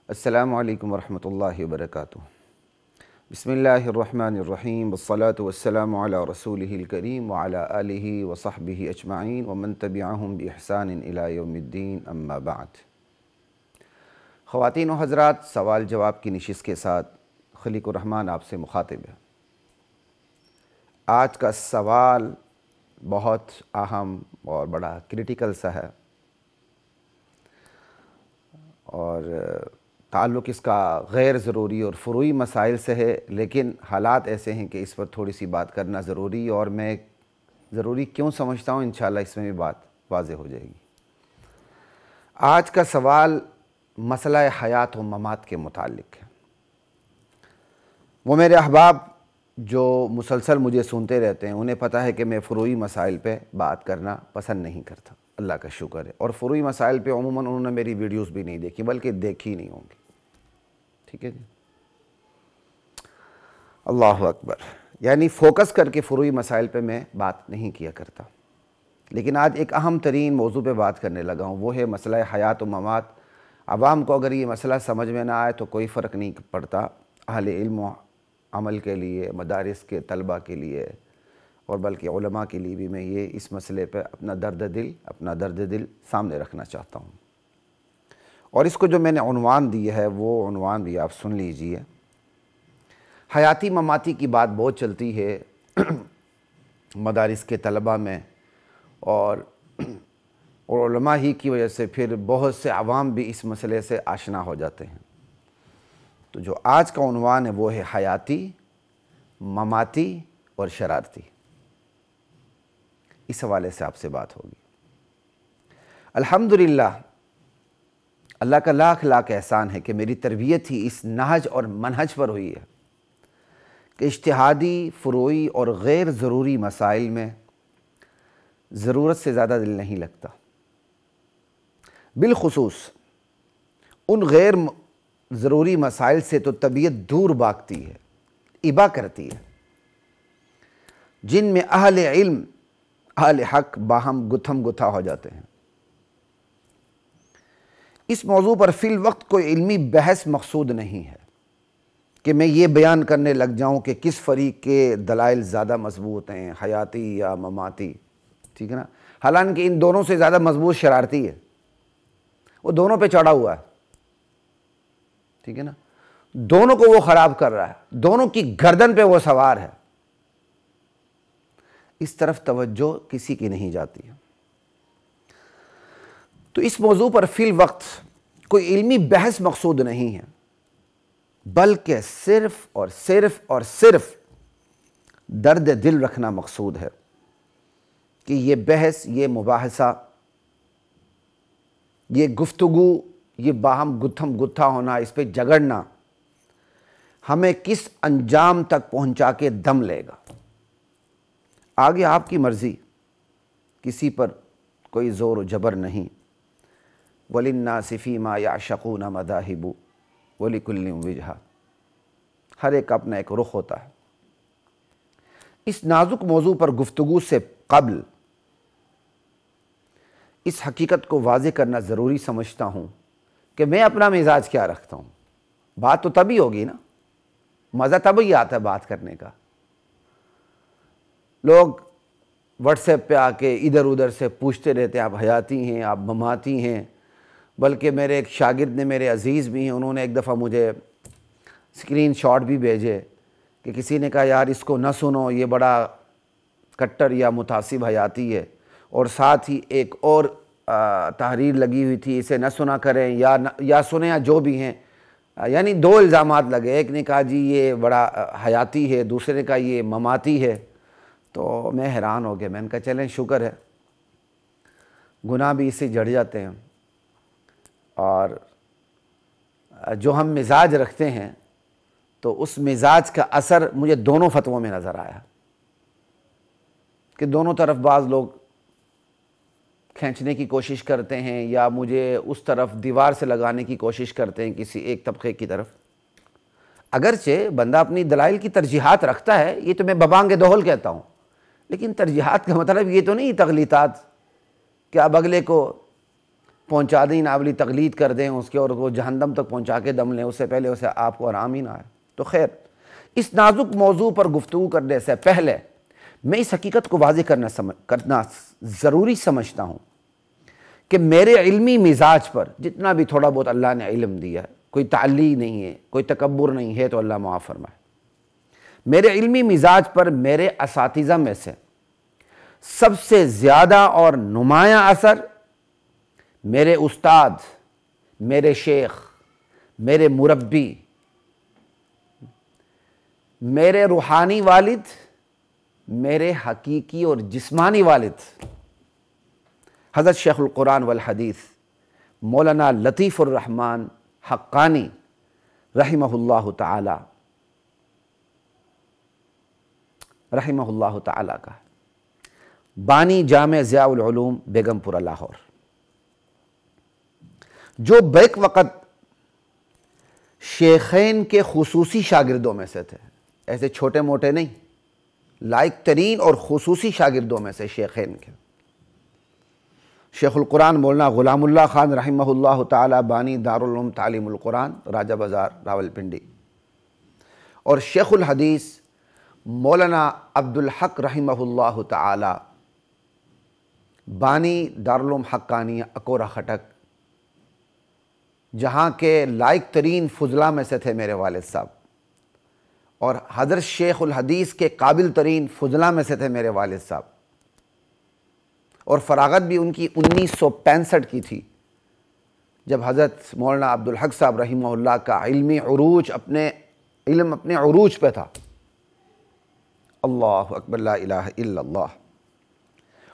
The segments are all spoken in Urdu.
السلام علیکم ورحمۃ اللہ وبرکاتہ۔ بسم اللہ الرحمن الرحیم والصلاة والسلام علی رسولہ الکریم وعلی آلہ وصحبہ اجمعین ومن تبعہم بإحسان الی یوم الدین، اما بعد۔ خواتین و حضرات، سوال جواب کی نشست کے ساتھ خلیق الرحمن آپ سے مخاطب ہے۔ آج کا سوال بہت اہم اور بڑا کریٹیکل سا ہے، اور تعلق اس کا غیر ضروری اور فروعی مسائل سے ہے، لیکن حالات ایسے ہیں کہ اس پر تھوڑی سی بات کرنا ضروری، اور میں ضروری کیوں سمجھتا ہوں انشاءاللہ اس میں بھی بات واضح ہو جائے گی۔ آج کا سوال مسئلہ حیات و ممات کے متعلق ہے۔ وہ میرے احباب جو مسلسل مجھے سنتے رہتے ہیں انہیں پتہ ہے کہ میں فروعی مسائل پہ بات کرنا پسند نہیں کرتا، اللہ کا شکر ہے، اور فروعی مسائل پہ عموماً انہوں نے میری ویڈیوز بھی نہیں دیکھی، بلکہ دیکھی نہیں ہوں گی، ٹھیک ہے جی۔ اللہ اکبر، یعنی فوکس کر کے فروعی مسائل پہ میں بات نہیں کیا کرتا، لیکن آج ایک اہم ترین موضوع پہ بات کرنے لگا ہوں، وہ ہے مسئلہ حیات و ممات۔ عوام کو اگر یہ مسئلہ سمجھ میں نہ آئے تو کوئی فرق نہیں پڑتا، اہل علم و عمل کے لیے، مدارس کے طلبہ کے لیے، اور بلکہ علماء کے لیے بھی میں یہ اس مسئلے پہ اپنا درد دل سامنے رکھنا چاہتا ہوں۔ اور اس کو جو میں نے عنوان دی ہے وہ عنوان بھی آپ سن لیجئے۔ حیاتی مماتی کی بات بہت چلتی ہے مدارس کے طلبہ میں، اور علماء ہی کی وجہ سے پھر بہت سے عوام بھی اس مسئلے سے آشنا ہو جاتے ہیں۔ تو جو آج کا عنوان ہے وہ ہے حیاتی، مماتی اور شرارتی۔ اس حوالے سے آپ سے بات ہوگی۔ الحمدللہ، اللہ کا لاکھ لاکھ احسان ہے کہ میری تربیت ہی اس نہج اور منہج پر ہوئی ہے کہ اجتہادی، فروعی اور غیر ضروری مسائل میں ضرورت سے زیادہ دل نہیں لگتا، بالخصوص ان غیر ضروری مسائل سے تو طبیعت دور بھاگتی ہے، ابا کرتی ہے، جن میں اہل علم، اہل حق باہم گتھم گتھا ہو جاتے ہیں۔ اس موضوع پر فی الوقت کوئی علمی بحث مقصود نہیں ہے کہ میں یہ بیان کرنے لگ جاؤں کہ کس فریق کے دلائل زیادہ مضبوط ہیں، حیاتی یا مماتی، ٹھیک ہے نا؟ حالانکہ ان دونوں سے زیادہ مضبوط شرارتی ہے، وہ دونوں پہ چڑھا ہوا ہے، ٹھیک ہے نا؟ دونوں کو وہ خراب کر رہا ہے، دونوں کی گردن پہ وہ سوار ہے، اس طرف توجہ کسی کی نہیں جاتی ہے۔ تو اس موضوع پر فی الوقت کوئی علمی بحث مقصود نہیں ہے، بلکہ صرف درد دل رکھنا مقصود ہے کہ یہ بحث، یہ مباحثہ، یہ گفتگو، یہ باہم گتھم گتھا ہونا، اس پہ جگڑنا ہمیں کس انجام تک پہنچا کے دم لے گا۔ آگے آپ کی مرضی، کسی پر کوئی زور و جبر نہیں۔ وَلِلنَّاسِ فِي مَا يَعْشَقُونَ مَذَاهِبُ وَلِكُلٍّ وِجْهَةٌ، ہر ایک اپنا ایک رخ ہوتا ہے۔ اس نازک موضوع پر گفتگو سے قبل اس حقیقت کو واضح کرنا ضروری سمجھتا ہوں کہ میں اپنا مزاج کیا رکھتا ہوں۔ بات تو تبھی ہوگی نا، مزہ تبھی آتا ہے بات کرنے کا۔ لوگ واٹس ایپ پہ آ کے ادھر ادھر سے پوچھتے رہتے ہیں آپ حیاتی ہیں، آپ مماتی ہیں، بلکہ میرے ایک شاگرد نے، میرے عزیز بھی ہیں، انہوں نے ایک دفعہ مجھے اسکرین شاٹ بھی بھیجے کہ کسی نے کہا یار اس کو نہ سنو، یہ بڑا کٹر یا متعصب حیاتی ہے، اور ساتھ ہی ایک اور تحریر لگی ہوئی تھی، اسے نہ سنا کریں یا سنیں، یا جو بھی ہیں، یعنی دو الزامات لگے، ایک نے کہا جی یہ بڑا حیاتی ہے، دوسرے نے کہا یہ مماتی ہے۔ تو میں حیران ہو گیا، میں نے کہا چلیں شکر ہے، گناہ بھی اس سے جڑ جاتے ہیں، اور جو ہم مزاج رکھتے ہیں تو اس مزاج کا اثر مجھے دونوں فتووں میں نظر آیا کہ دونوں طرف بعض لوگ کھینچنے کی کوشش کرتے ہیں، یا مجھے اس طرف دیوار سے لگانے کی کوشش کرتے ہیں کسی ایک طبقے کی طرف۔ اگرچہ بندہ اپنی دلائل کی ترجیحات رکھتا ہے، یہ تو میں ببانگ دہل کہتا ہوں، لیکن ترجیحات کا مطلب یہ تو نہیں تغلیطات کہ اب اگلے کو پہنچا دیں ناولی تقلید کر دیں اس کے اور وہ جہنم تک پہنچا کے دم لیں، اس سے پہلے اسے آپ کو آرام ہی نہ آئے۔ تو خیر، اس نازک موضوع پر گفتگو کرنے سے پہلے میں اس حقیقت کو واضح کرنا ضروری سمجھتا ہوں کہ میرے علمی مزاج پر جتنا بھی تھوڑا بہت اللہ نے علم دیا ہے، کوئی تعلی نہیں ہے، کوئی تکبر نہیں ہے، تو اللہ معاف فرمائے، میرے علمی مزاج پر میرے اساتذہ میں سے سب سے زیادہ اور نمایاں اثر میرے استاد، میرے شیخ، میرے مربی، میرے روحانی والد، میرے حقیقی اور جسمانی والد حضرت شیخ القرآن والحدیث مولانا لطیف الرحمن حقانی رحمہ اللہ تعالی کا بانی جامع ضیاء العلوم بیگم پورہ لاہور، جو بیک وقت شیخین کے خصوصی شاگردوں میں سے تھے، ایسے چھوٹے موٹے نہیں، لائق ترین اور خصوصی شاگردوں میں سے شیخین کے، شیخ القرآن مولانا غلام اللہ خان رحمہ اللہ تعالی بانی دارالعلوم تعلیم القرآن راجہ بازار راولپنڈی، اور شیخ الحدیث مولانا عبدالحق رحمہ اللہ تعالی بانی دارالعلوم حقانیہ اکورہ خٹک، جہاں کے لائق ترین فضلاء میں سے تھے میرے والد صاحب، اور حضرت شیخ الحدیث کے قابل ترین فضلاء میں سے تھے میرے والد صاحب، اور فراغت بھی ان کی 1965 کی تھی، جب حضرت مولانا عبدالحق صاحب رحمہ اللہ کا علمی عروج اپنے عروج پہ تھا۔ اللہ اکبر، لا الہ الا اللہ۔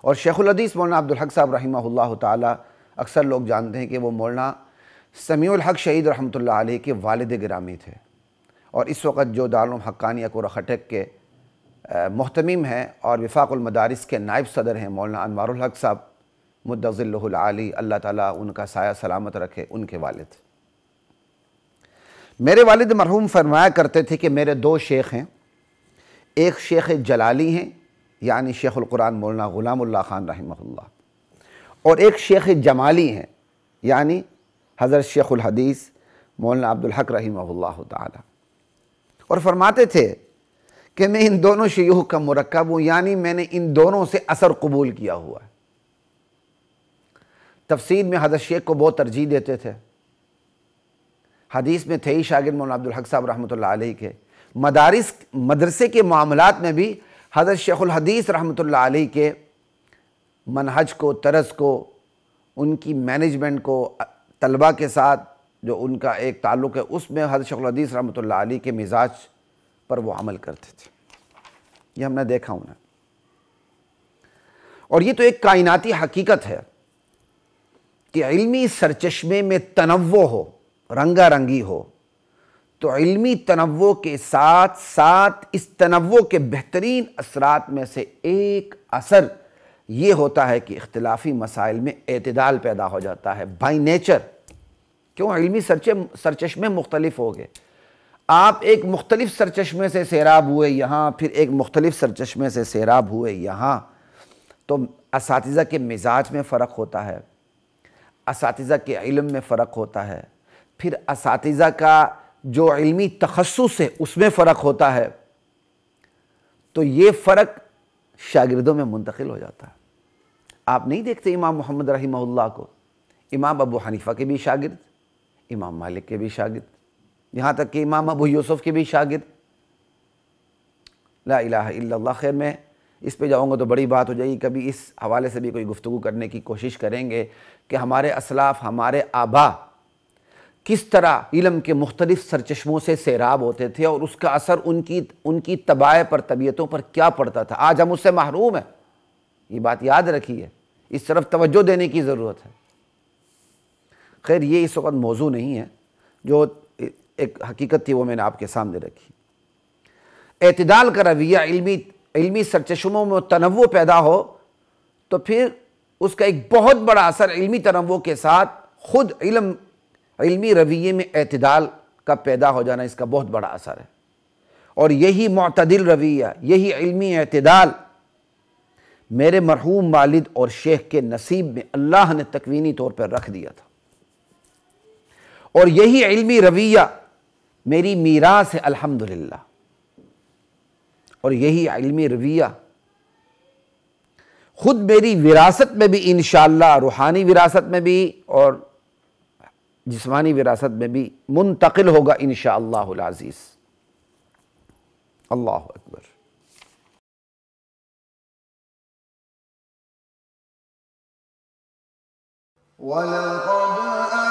اور شیخ الحدیث مولانا عبدالحق صاحب رحمہ اللہ تعالی، اکثر لوگ جانتے ہیں کہ وہ مولانا سمیع الحق شہید رحمۃ اللہ علیہ کے والد گرامی تھے، اور اس وقت جو دارالعلوم حقانیہ اکورہ خٹک کے محتمم ہیں اور وفاق المدارس کے نائب صدر ہیں مولانا انوار الحق صاحب مد ظلہ العالی، اللہ تعالیٰ ان کا سایہ سلامت رکھے، ان کے والد۔ میرے والد مرحوم فرمایا کرتے تھے کہ میرے دو شیخ ہیں، ایک شیخ جلالی ہیں یعنی شیخ القرآن مولانا غلام اللہ خان رحمہ اللہ، اور ایک شیخ جمالی ہیں یعنی حضرت شیخ الحدیث مولانا عبدالحق رحمہ اللہ تعالی، اور فرماتے تھے کہ میں ان دونوں شیوخ کا مرکب ہوں، یعنی میں نے ان دونوں سے اثر قبول کیا ہوا ہے۔ تفسیر میں حضرت شیخ کو بہت ترجیح دیتے تھے، حدیث میں تھے ہی شاگرد مولانا عبدالحق صاحب رحمۃ اللہ علیہ کے، مدرسے کے معاملات میں بھی حضرت شیخ الحدیث رحمۃ اللہ علیہ کے منہج کو، طرز کو، ان کی مینجمنٹ کو، طلبہ کے ساتھ جو ان کا ایک تعلق ہے، اس میں حضرت شیخ الحدیث رحمۃ اللہ علیہ کے مزاج پر وہ عمل کرتے تھے، یہ ہم نے دیکھا انہیں۔ اور یہ تو ایک کائناتی حقیقت ہے کہ علمی سرچشمے میں تنوع ہو، رنگا رنگی ہو، تو علمی تنوع کے ساتھ ساتھ اس تنوع کے بہترین اثرات میں سے ایک اثر یہ ہوتا ہے کہ اختلافی مسائل میں اعتدال پیدا ہو جاتا ہے بائی نیچر۔ کیوں؟ علمی سرچشمے مختلف ہو گئے، آپ ایک مختلف سرچشمے سے سیراب ہوئے یہاں، پھر ایک مختلف سرچشمے سے سیراب ہوئے یہاں، تو اساتذہ کے مزاج میں فرق ہوتا ہے، اساتذہ کے علم میں فرق ہوتا ہے، پھر اساتذہ کا جو علمی تخصص ہے اس میں فرق ہوتا ہے، تو یہ فرق شاگردوں میں منتقل ہو جاتا ہے۔ آپ نہیں دیکھتے امام محمد رحمہ اللہ کو، امام ابو حنیفہ کے بھی شاگرد، امام مالک کے بھی شاگرد، یہاں تک کہ امام ابو یوسف کے بھی شاگرد۔ لا الہ الا اللہ۔ خیر، میں اس پہ جاؤں گا تو بڑی بات ہو جائے گی، کبھی اس حوالے سے بھی کوئی گفتگو کرنے کی کوشش کریں گے کہ ہمارے اسلاف، ہمارے آبا کس طرح علم کے مختلف سرچشموں سے سیراب ہوتے تھے، اور اس کا اثر ان کی طباع پر، طبیعتوں پر کیا پڑتا تھا۔ آج ہم اس سے محروم ہیں، یہ بات یاد رکھیے، اس طرف توجہ دینے کی ضرورت ہے۔ خیر، یہ اس وقت موضوع نہیں ہے، جو ایک حقیقت تھی وہ میں نے آپ کے سامنے رکھی۔ اعتدال کا رویہ علمی سرچشموں میں تنوع پیدا ہو تو پھر اس کا ایک بہت بڑا اثر علمی تنوع کے ساتھ خود علمی رویے میں اعتدال کا پیدا ہو جانا، اس کا بہت بڑا اثر ہے۔ اور یہی معتدل رویہ، یہی علمی اعتدال میرے مرحوم والد اور شیخ کے نصیب میں اللہ نے تکوینی طور پر رکھ دیا تھا، اور یہی علمی رویہ میری میراث ہے الحمدللہ، اور یہی علمی رویہ خود میری وراثت میں بھی انشاءاللہ، روحانی وراثت میں بھی اور جسمانی وراثت میں بھی منتقل ہوگا انشاءاللہ العزیز۔ اللہ اکبر۔ وَلَقَدْ